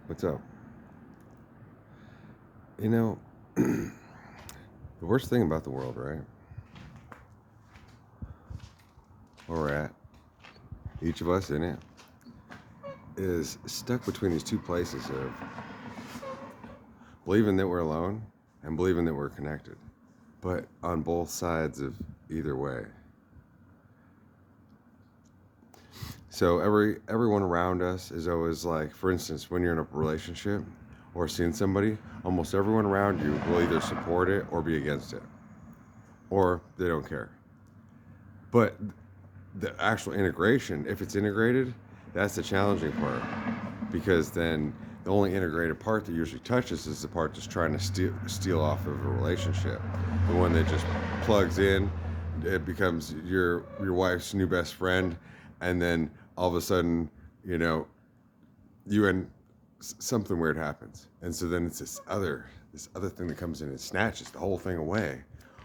What's up? You know, the worst thing about the world, right? Where we're at, each of us in it, is stuck between these two places of believing that we're alone and believing that we're connected, but on both sides of either way. So everyone around us is always like, for instance, when you're in a relationship or seeing somebody, almost everyone around you will either support it or be against it, or they don't care. But the actual integration, if it's integrated, that's the challenging part, because then the only integrated part that usually touches is the part that's trying to steal off of a relationship. The one that just plugs in, it becomes your wife's new best friend, and then all of a sudden, you know, you and something weird happens, and so then it's this other thing that comes in and snatches the whole thing away,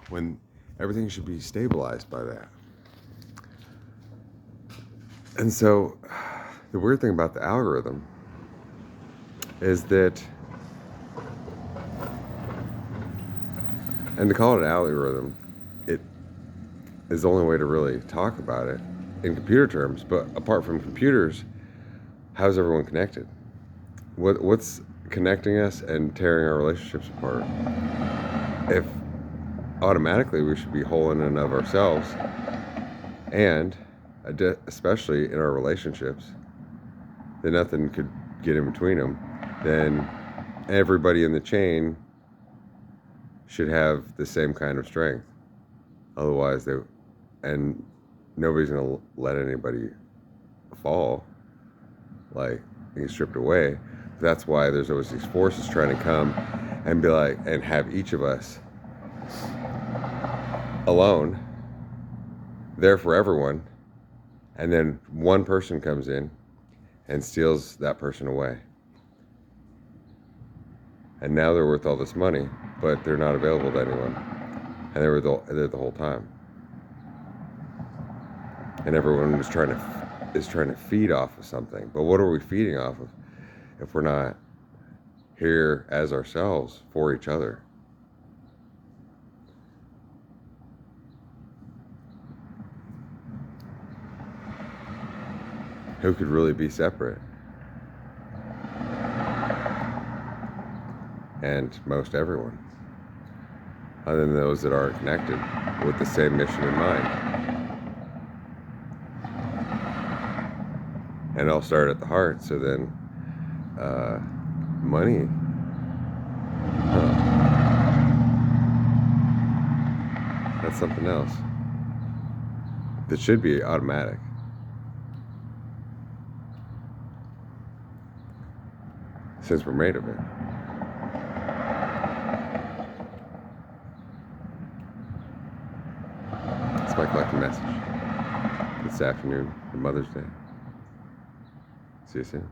when everything should be stabilized by that. And so, the weird thing about the algorithm is that, and to call it an algorithm, it is the only way to really talk about it in computer terms. But apart from computers, how's everyone connected? What's connecting us and tearing our relationships apart? If automatically we should be whole in and of ourselves, and especially in our relationships, that nothing could get in between them, then everybody in the chain should have the same kind of strength. Otherwise, and nobody's gonna let anybody fall, like being stripped away. That's why there's always these forces trying to come and be like, and have each of us alone, there for everyone, and then one person comes in and steals that person away. And now they're worth all this money, but they're not available to anyone. And they're the whole time. And everyone is trying to feed off of something. But what are we feeding off of if we're not here as ourselves for each other? Who could really be separate? And most everyone, other than those that aren't connected with the same mission in mind. And it all started at the heart. So then, money. Huh. That's something else that should be automatic. Since we're made of it. It's my collecting message this afternoon for Mother's Day. See you soon.